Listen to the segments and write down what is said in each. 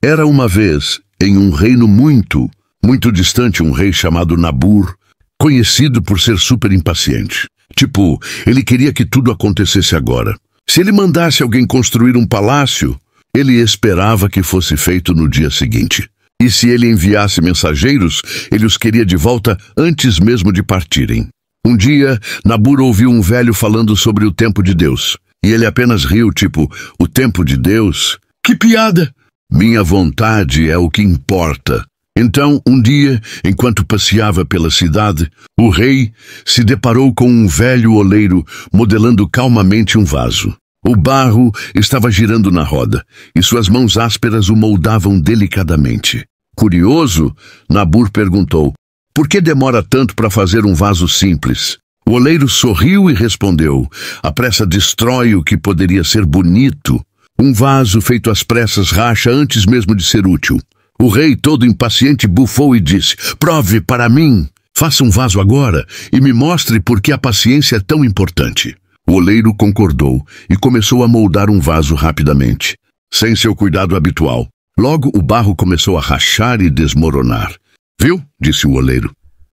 Era uma vez, em um reino muito, muito distante, um rei chamado Nabur, conhecido por ser super impaciente. Tipo, ele queria que tudo acontecesse agora. Se ele mandasse alguém construir um palácio, ele esperava que fosse feito no dia seguinte. E se ele enviasse mensageiros, ele os queria de volta antes mesmo de partirem. Um dia, Nabur ouviu um velho falando sobre o tempo de Deus. E ele apenas riu, tipo, o tempo de Deus? Que piada! Minha vontade é o que importa. Então, um dia, enquanto passeava pela cidade, o rei se deparou com um velho oleiro modelando calmamente um vaso. O barro estava girando na roda, e suas mãos ásperas o moldavam delicadamente. Curioso, Nabur perguntou, por que demora tanto para fazer um vaso simples? O oleiro sorriu e respondeu, a pressa destrói o que poderia ser bonito. Um vaso feito às pressas racha antes mesmo de ser útil. O rei, todo impaciente, bufou e disse, prove para mim, faça um vaso agora e me mostre por que a paciência é tão importante. O oleiro concordou e começou a moldar um vaso rapidamente, sem seu cuidado habitual. Logo, o barro começou a rachar e desmoronar. Viu? Disse o oleiro.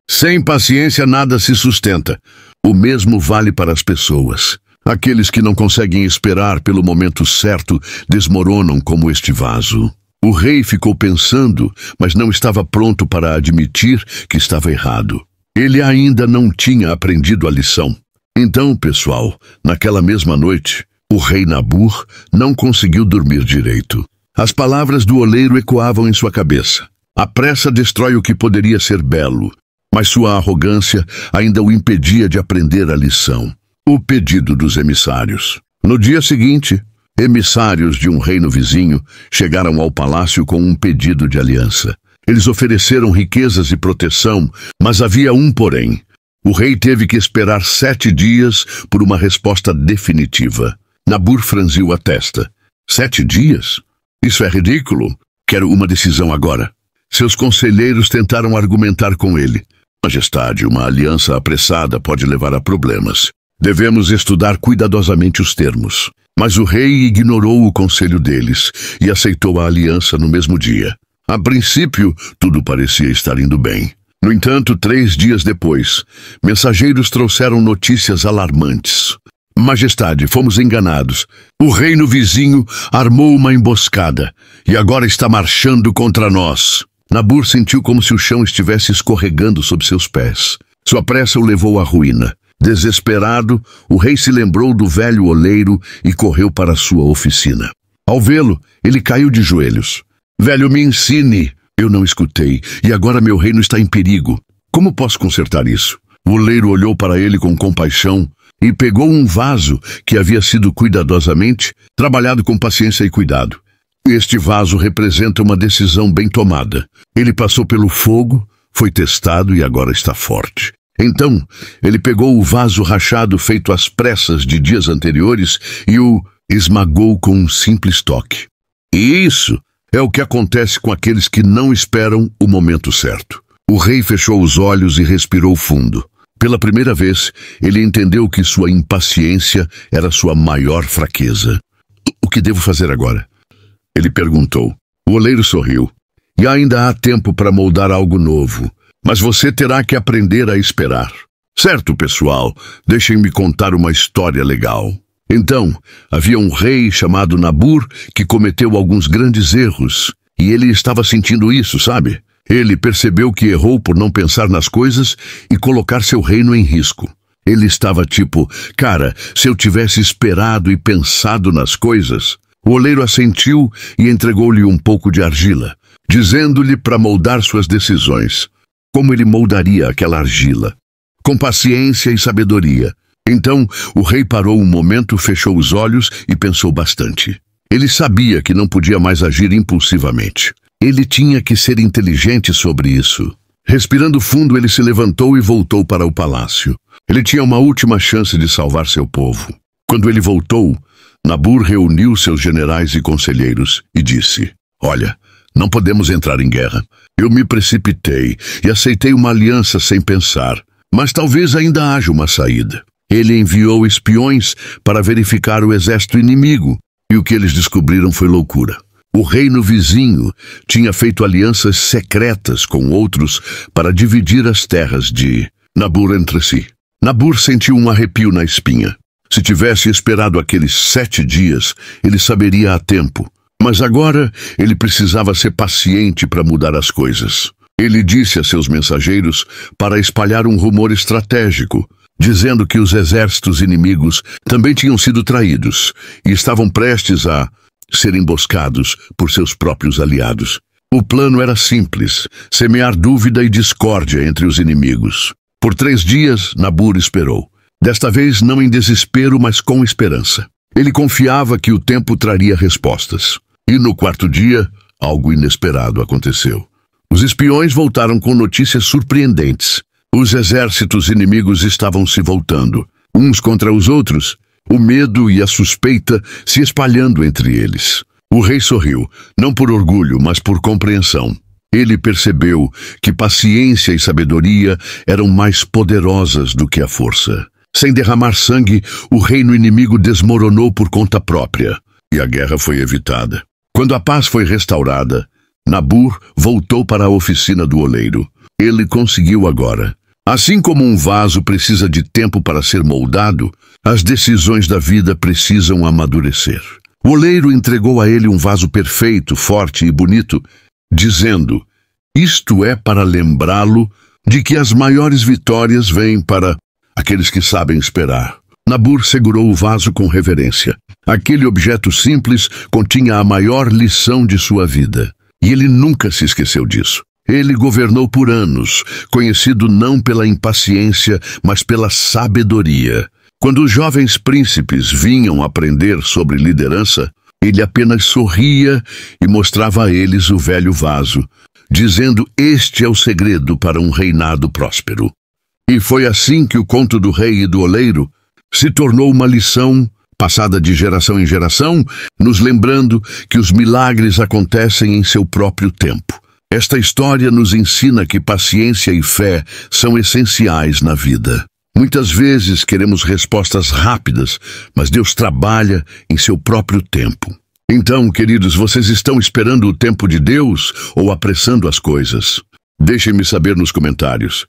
Sem paciência nada se sustenta. O mesmo vale para as pessoas. Aqueles que não conseguem esperar pelo momento certo desmoronam como este vaso. O rei ficou pensando, mas não estava pronto para admitir que estava errado. Ele ainda não tinha aprendido a lição. Então, pessoal, naquela mesma noite, o rei Nabur não conseguiu dormir direito. As palavras do oleiro ecoavam em sua cabeça. A pressa destrói o que poderia ser belo, mas sua arrogância ainda o impedia de aprender a lição. O pedido dos emissários. No dia seguinte, emissários de um reino vizinho chegaram ao palácio com um pedido de aliança. Eles ofereceram riquezas e proteção, mas havia um porém. O rei teve que esperar 7 dias por uma resposta definitiva. Nabur franziu a testa. 7 dias? Isso é ridículo. Quero uma decisão agora. Seus conselheiros tentaram argumentar com ele. Majestade, uma aliança apressada pode levar a problemas. Devemos estudar cuidadosamente os termos. Mas o rei ignorou o conselho deles e aceitou a aliança no mesmo dia. A princípio, tudo parecia estar indo bem. No entanto, 3 dias depois, mensageiros trouxeram notícias alarmantes. Majestade, fomos enganados. O reino vizinho armou uma emboscada e agora está marchando contra nós. Nabur sentiu como se o chão estivesse escorregando sob seus pés. Sua pressa o levou à ruína. Desesperado, o rei se lembrou do velho oleiro e correu para sua oficina. Ao vê-lo, ele caiu de joelhos. Velho, me ensine. Eu não escutei, e agora meu reino está em perigo. Como posso consertar isso? O oleiro olhou para ele com compaixão e pegou um vaso que havia sido cuidadosamente trabalhado com paciência e cuidado. Este vaso representa uma decisão bem tomada. Ele passou pelo fogo, foi testado e agora está forte. Então, ele pegou o vaso rachado feito às pressas de dias anteriores e o esmagou com um simples toque. E isso é o que acontece com aqueles que não esperam o momento certo. O rei fechou os olhos e respirou fundo. Pela primeira vez, ele entendeu que sua impaciência era sua maior fraqueza. O que devo fazer agora? Ele perguntou. O oleiro sorriu. E ainda há tempo para moldar algo novo. Mas você terá que aprender a esperar. Certo, pessoal, deixem-me contar uma história legal. Então, havia um rei chamado Nabur que cometeu alguns grandes erros. E ele estava sentindo isso, sabe? Ele percebeu que errou por não pensar nas coisas e colocar seu reino em risco. Ele estava tipo, cara, se eu tivesse esperado e pensado nas coisas... O oleiro assentiu e entregou-lhe um pouco de argila, dizendo-lhe para moldar suas decisões. Como ele moldaria aquela argila? Com paciência e sabedoria. Então, o rei parou um momento, fechou os olhos e pensou bastante. Ele sabia que não podia mais agir impulsivamente. Ele tinha que ser inteligente sobre isso. Respirando fundo, ele se levantou e voltou para o palácio. Ele tinha uma última chance de salvar seu povo. Quando ele voltou, Nabur reuniu seus generais e conselheiros e disse, olha, não podemos entrar em guerra. Eu me precipitei e aceitei uma aliança sem pensar, mas talvez ainda haja uma saída. Ele enviou espiões para verificar o exército inimigo e o que eles descobriram foi loucura. O reino vizinho tinha feito alianças secretas com outros para dividir as terras de Nabur entre si. Nabur sentiu um arrepio na espinha. Se tivesse esperado aqueles 7 dias, ele saberia a tempo. Mas agora ele precisava ser paciente para mudar as coisas. Ele disse a seus mensageiros para espalhar um rumor estratégico, dizendo que os exércitos inimigos também tinham sido traídos e estavam prestes a ser emboscados por seus próprios aliados. O plano era simples: semear dúvida e discórdia entre os inimigos. Por 3 dias, Nabur esperou. Desta vez não em desespero, mas com esperança. Ele confiava que o tempo traria respostas. E no 4º dia, algo inesperado aconteceu. Os espiões voltaram com notícias surpreendentes. Os exércitos inimigos estavam se voltando, uns contra os outros, o medo e a suspeita se espalhando entre eles. O rei sorriu, não por orgulho, mas por compreensão. Ele percebeu que paciência e sabedoria eram mais poderosas do que a força. Sem derramar sangue, o reino inimigo desmoronou por conta própria, e a guerra foi evitada. Quando a paz foi restaurada, Nabur voltou para a oficina do oleiro. Ele conseguiu agora. Assim como um vaso precisa de tempo para ser moldado, as decisões da vida precisam amadurecer. O oleiro entregou a ele um vaso perfeito, forte e bonito, dizendo: isto é para lembrá-lo de que as maiores vitórias vêm para aqueles que sabem esperar. Nabur segurou o vaso com reverência. Aquele objeto simples continha a maior lição de sua vida. E ele nunca se esqueceu disso. Ele governou por anos, conhecido não pela impaciência, mas pela sabedoria. Quando os jovens príncipes vinham aprender sobre liderança, ele apenas sorria e mostrava a eles o velho vaso, dizendo: este é o segredo para um reinado próspero. E foi assim que o conto do rei e do oleiro se tornou uma lição passada de geração em geração, nos lembrando que os milagres acontecem em seu próprio tempo. Esta história nos ensina que paciência e fé são essenciais na vida. Muitas vezes queremos respostas rápidas, mas Deus trabalha em seu próprio tempo. Então, queridos, vocês estão esperando o tempo de Deus ou apressando as coisas? Deixem-me saber nos comentários.